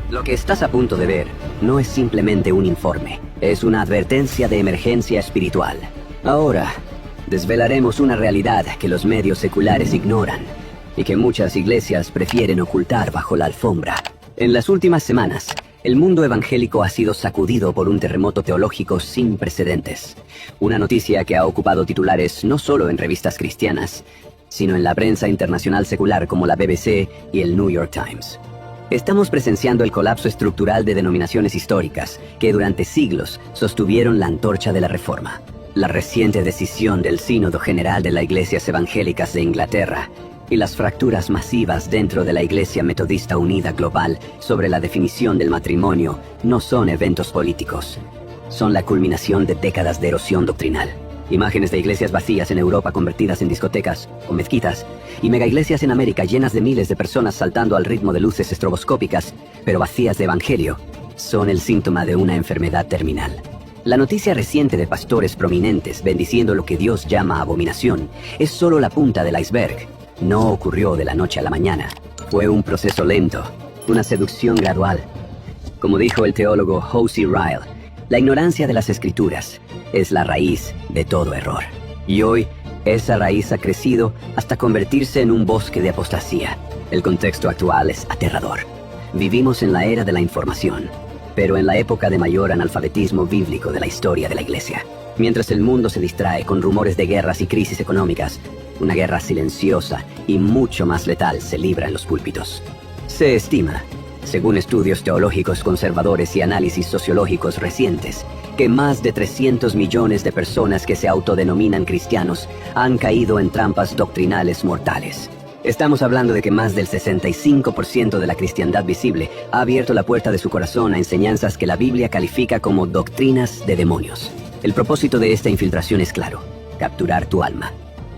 Lo que estás a punto de ver no es simplemente un informe, es una advertencia de emergencia espiritual. Ahora, desvelaremos una realidad que los medios seculares ignoran y que muchas iglesias prefieren ocultar bajo la alfombra. En las últimas semanas, el mundo evangélico ha sido sacudido por un terremoto teológico sin precedentes. Una noticia que ha ocupado titulares no solo en revistas cristianas, sino en la prensa internacional secular como la BBC y el New York Times. Estamos presenciando el colapso estructural de denominaciones históricas que durante siglos sostuvieron la antorcha de la Reforma. La reciente decisión del Sínodo General de las Iglesias Evangélicas de Inglaterra y las fracturas masivas dentro de la Iglesia Metodista Unida Global sobre la definición del matrimonio no son eventos políticos. Son la culminación de décadas de erosión doctrinal. Imágenes de iglesias vacías en Europa convertidas en discotecas o mezquitas, y megaiglesias en América llenas de miles de personas saltando al ritmo de luces estroboscópicas, pero vacías de evangelio, son el síntoma de una enfermedad terminal. La noticia reciente de pastores prominentes bendiciendo lo que Dios llama abominación es solo la punta del iceberg. No ocurrió de la noche a la mañana. Fue un proceso lento, una seducción gradual. Como dijo el teólogo Hosea Ryle, la ignorancia de las Escrituras es la raíz de todo error. Y hoy, esa raíz ha crecido hasta convertirse en un bosque de apostasía. El contexto actual es aterrador. Vivimos en la era de la información, pero en la época de mayor analfabetismo bíblico de la historia de la Iglesia. Mientras el mundo se distrae con rumores de guerras y crisis económicas, una guerra silenciosa y mucho más letal se libra en los púlpitos. Se estima, según estudios teológicos conservadores y análisis sociológicos recientes, que más de 300 millones de personas que se autodenominan cristianos han caído en trampas doctrinales mortales. Estamos hablando de que más del 65% de la cristiandad visible ha abierto la puerta de su corazón a enseñanzas que la Biblia califica como doctrinas de demonios. El propósito de esta infiltración es claro: capturar tu alma.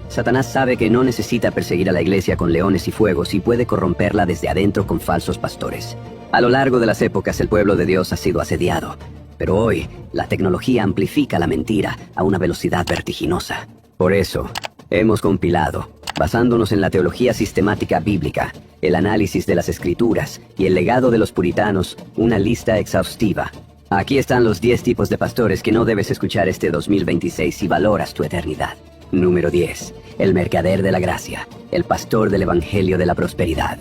Satanás sabe que no necesita perseguir a la iglesia con leones y fuegos y puede corromperla desde adentro con falsos pastores. A lo largo de las épocas el pueblo de Dios ha sido asediado, pero hoy la tecnología amplifica la mentira a una velocidad vertiginosa. Por eso, hemos compilado, basándonos en la teología sistemática bíblica, el análisis de las Escrituras y el legado de los puritanos, una lista exhaustiva. Aquí están los 10 tipos de pastores que no debes escuchar este 2026 si valoras tu eternidad. Número 10. El mercader de la gracia, el pastor del evangelio de la prosperidad.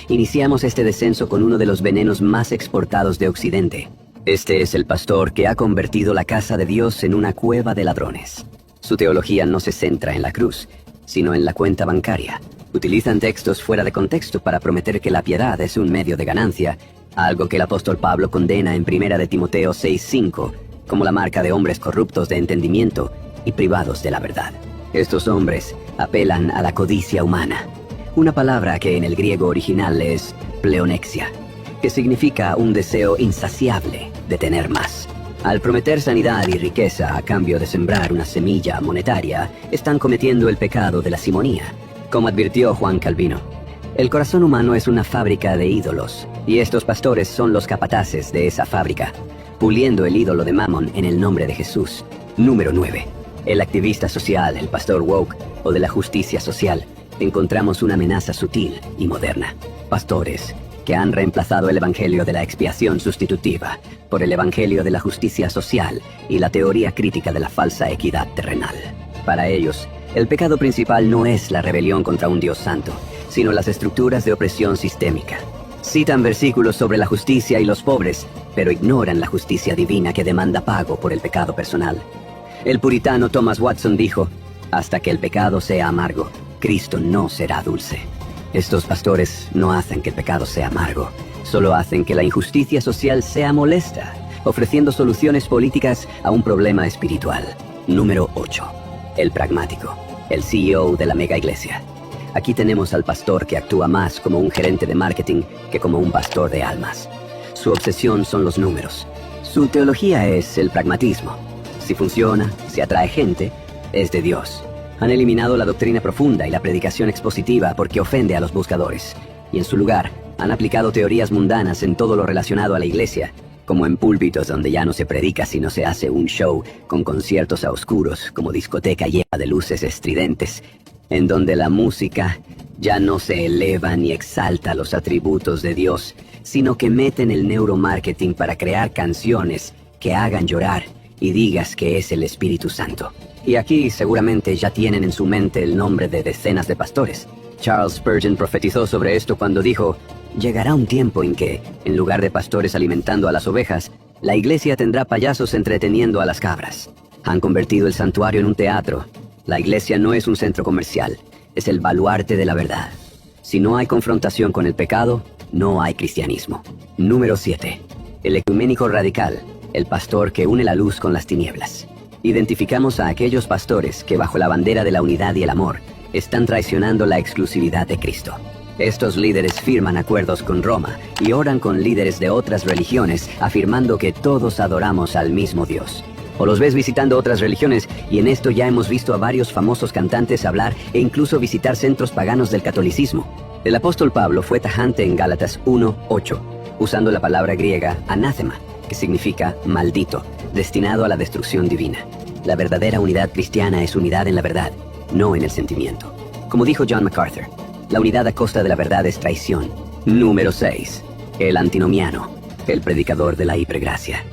Iniciamos este descenso con uno de los venenos más exportados de Occidente. Este es el pastor que ha convertido la casa de Dios en una cueva de ladrones. Su teología no se centra en la cruz, sino en la cuenta bancaria. Utilizan textos fuera de contexto para prometer que la piedad es un medio de ganancia, algo que el apóstol Pablo condena en 1 de Timoteo 6:5 como la marca de hombres corruptos de entendimiento y privados de la verdad. Estos hombres apelan a la codicia humana, una palabra que en el griego original es pleonexia, que significa un deseo insaciable de tener más. Al prometer sanidad y riqueza a cambio de sembrar una semilla monetaria, están cometiendo el pecado de la simonía. Como advirtió Juan Calvino, el corazón humano es una fábrica de ídolos, y estos pastores son los capataces de esa fábrica, puliendo el ídolo de Mamón en el nombre de Jesús. Número 9. El activista social, el pastor woke o de la justicia social. Encontramos una amenaza sutil y moderna. Pastores que han reemplazado el evangelio de la expiación sustitutiva por el evangelio de la justicia social y la teoría crítica de la falsa equidad terrenal. Para ellos, el pecado principal no es la rebelión contra un Dios santo, sino las estructuras de opresión sistémica. Citan versículos sobre la justicia y los pobres, pero ignoran la justicia divina que demanda pago por el pecado personal. El puritano Thomas Watson dijo: hasta que el pecado sea amargo, Cristo no será dulce. Estos pastores no hacen que el pecado sea amargo, solo hacen que la injusticia social sea molesta, ofreciendo soluciones políticas a un problema espiritual. Número 8. El pragmático, el CEO de la mega iglesia. Aquí tenemos al pastor que actúa más como un gerente de marketing que como un pastor de almas. Su obsesión son los números. Su teología es el pragmatismo. Si funciona, si atrae gente, es de Dios. Han eliminado la doctrina profunda y la predicación expositiva porque ofende a los buscadores. Y en su lugar, han aplicado teorías mundanas en todo lo relacionado a la iglesia, como en púlpitos donde ya no se predica sino se hace un show con conciertos a oscuros como discoteca llena de luces estridentes, en donde la música ya no se eleva ni exalta los atributos de Dios, sino que meten el neuromarketing para crear canciones que hagan llorar y digas que es el Espíritu Santo. Y aquí seguramente ya tienen en su mente el nombre de decenas de pastores. Charles Spurgeon profetizó sobre esto cuando dijo: llegará un tiempo en que, en lugar de pastores alimentando a las ovejas, la iglesia tendrá payasos entreteniendo a las cabras. Han convertido el santuario en un teatro. La iglesia no es un centro comercial, es el baluarte de la verdad. Si no hay confrontación con el pecado, no hay cristianismo. Número 7. El ecuménico radical, el pastor que une la luz con las tinieblas. Identificamos a aquellos pastores que bajo la bandera de la unidad y el amor están traicionando la exclusividad de Cristo. Estos líderes firman acuerdos con Roma y oran con líderes de otras religiones afirmando que todos adoramos al mismo Dios. O los ves visitando otras religiones, y en esto ya hemos visto a varios famosos cantantes hablar e incluso visitar centros paganos del catolicismo. El apóstol Pablo fue tajante en Gálatas 1:8, usando la palabra griega anátema, que significa maldito, destinado a la destrucción divina. La verdadera unidad cristiana es unidad en la verdad, no en el sentimiento. Como dijo John MacArthur, la unidad a costa de la verdad es traición. Número 6. El antinomiano, el predicador de la hipergracia.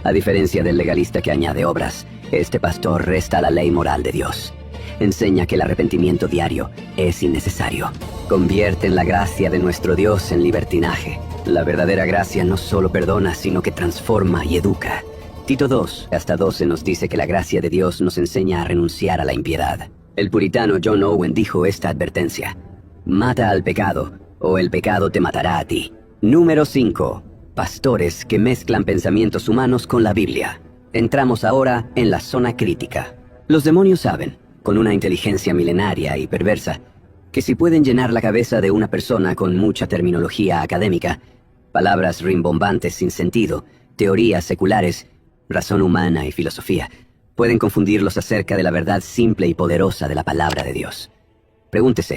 A diferencia del legalista que añade obras, este pastor resta la ley moral de Dios. Enseña que el arrepentimiento diario es innecesario. Convierte en la gracia de nuestro Dios en libertinaje. La verdadera gracia no solo perdona, sino que transforma y educa. Tito 2:12 nos dice que la gracia de Dios nos enseña a renunciar a la impiedad. El puritano John Owen dijo esta advertencia: mata al pecado, o el pecado te matará a ti. Número 5. Pastores que mezclan pensamientos humanos con la Biblia. Entramos ahora en la zona crítica. Los demonios saben, con una inteligencia milenaria y perversa, que si pueden llenar la cabeza de una persona con mucha terminología académica, palabras rimbombantes sin sentido, teorías seculares, razón humana y filosofía, pueden confundirlos acerca de la verdad simple y poderosa de la palabra de Dios. Pregúntese,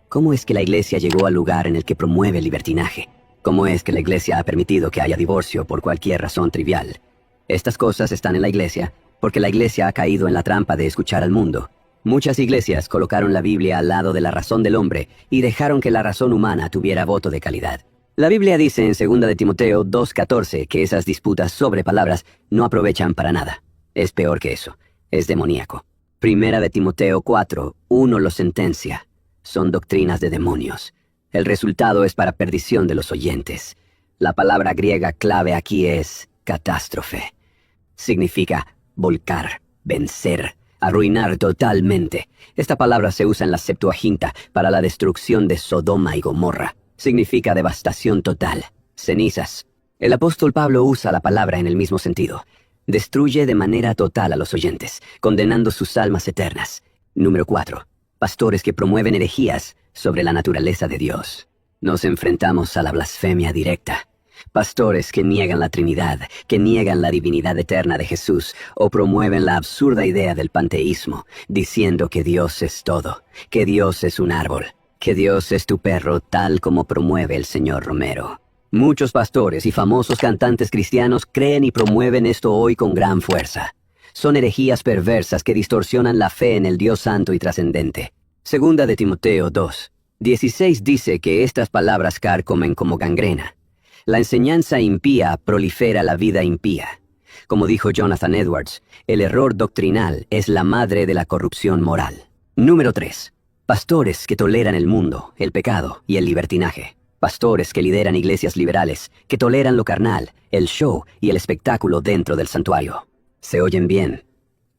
¿cómo es que la iglesia llegó al lugar en el que promueve el libertinaje? ¿Cómo es que la iglesia ha permitido que haya divorcio por cualquier razón trivial? Estas cosas están en la iglesia porque la iglesia ha caído en la trampa de escuchar al mundo. Muchas iglesias colocaron la Biblia al lado de la razón del hombre y dejaron que la razón humana tuviera voto de calidad. La Biblia dice en 2 de Timoteo 2:14 que esas disputas sobre palabras no aprovechan para nada. Es peor que eso, es demoníaco. 1 de Timoteo 4:1 lo sentencia. Son doctrinas de demonios. El resultado es para perdición de los oyentes. La palabra griega clave aquí es catástrofe. Significa volcar, vencer, arruinar totalmente. Esta palabra se usa en la Septuaginta para la destrucción de Sodoma y Gomorra. Significa devastación total, cenizas. El apóstol Pablo usa la palabra en el mismo sentido. Destruye de manera total a los oyentes, condenando sus almas eternas. Número 4. Pastores que promueven herejías sobre la naturaleza de Dios. Nos enfrentamos a la blasfemia directa. Pastores que niegan la Trinidad, que niegan la divinidad eterna de Jesús, o promueven la absurda idea del panteísmo, diciendo que Dios es todo, que Dios es un árbol, que Dios es tu perro, tal como promueve el señor Romero. Muchos pastores y famosos cantantes cristianos creen y promueven esto hoy con gran fuerza. Son herejías perversas que distorsionan la fe en el Dios santo y trascendente. 2 de Timoteo 2:16 dice que estas palabras carcomen como gangrena. La enseñanza impía prolifera la vida impía. Como dijo Jonathan Edwards, el error doctrinal es la madre de la corrupción moral. Número 3. Pastores que toleran el mundo, el pecado y el libertinaje. Pastores que lideran iglesias liberales, que toleran lo carnal, el show y el espectáculo dentro del santuario. Se oyen bien.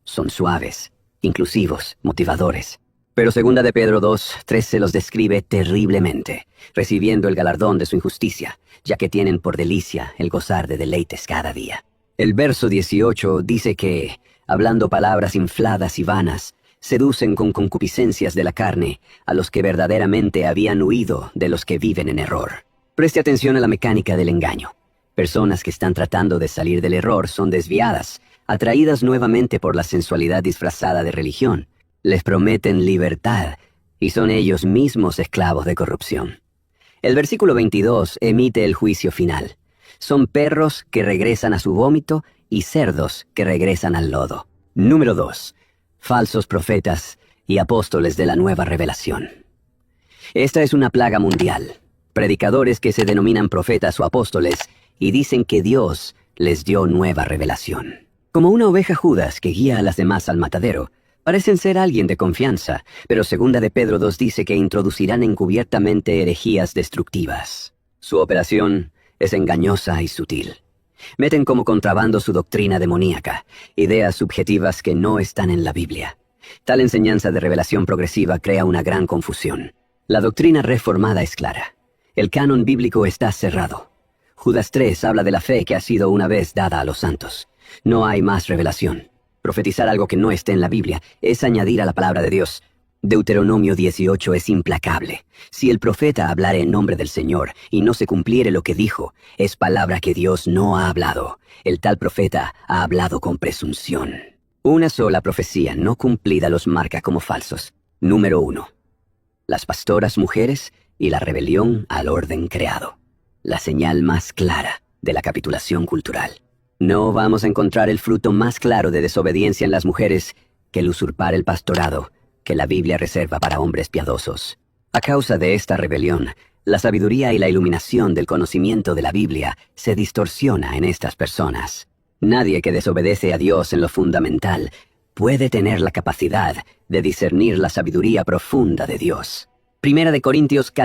Son suaves, inclusivos, motivadores. Pero 2 de Pedro 2:13 los describe terriblemente, recibiendo el galardón de su injusticia, ya que tienen por delicia el gozar de deleites cada día. El verso 18 dice que, hablando palabras infladas y vanas, seducen con concupiscencias de la carne a los que verdaderamente habían huido de los que viven en error. Preste atención a la mecánica del engaño. Personas que están tratando de salir del error son desviadas, atraídas nuevamente por la sensualidad disfrazada de religión. Les prometen libertad y son ellos mismos esclavos de corrupción. El versículo 22 emite el juicio final. Son perros que regresan a su vómito y cerdos que regresan al lodo. Número 2. Falsos profetas y apóstoles de la nueva revelación. Esta es una plaga mundial. predicadores que se denominan profetas o apóstoles y dicen que Dios les dio nueva revelación. Como una oveja Judas que guía a las demás al matadero, parecen ser alguien de confianza, pero segunda de Pedro 2 dice que introducirán encubiertamente herejías destructivas. Su operación es engañosa y sutil. Meten como contrabando su doctrina demoníaca, ideas subjetivas que no están en la Biblia. Tal enseñanza de revelación progresiva crea una gran confusión. La doctrina reformada es clara. El canon bíblico está cerrado. Judas 3 habla de la fe que ha sido una vez dada a los santos. No hay más revelación. Profetizar algo que no esté en la Biblia es añadir a la palabra de Dios. Deuteronomio 18 es implacable. Si el profeta hablare en nombre del Señor y no se cumpliere lo que dijo, es palabra que Dios no ha hablado. El tal profeta ha hablado con presunción. Una sola profecía no cumplida los marca como falsos. Número 1. Las pastoras mujeres y la rebelión al orden creado. La señal más clara de la capitulación cultural. No vamos a encontrar el fruto más claro de desobediencia en las mujeres que el usurpar el pastorado que la Biblia reserva para hombres piadosos. A causa de esta rebelión, la sabiduría y la iluminación del conocimiento de la Biblia se distorsiona en estas personas. Nadie que desobedece a Dios en lo fundamental puede tener la capacidad de discernir la sabiduría profunda de Dios. Primera de Corintios 14.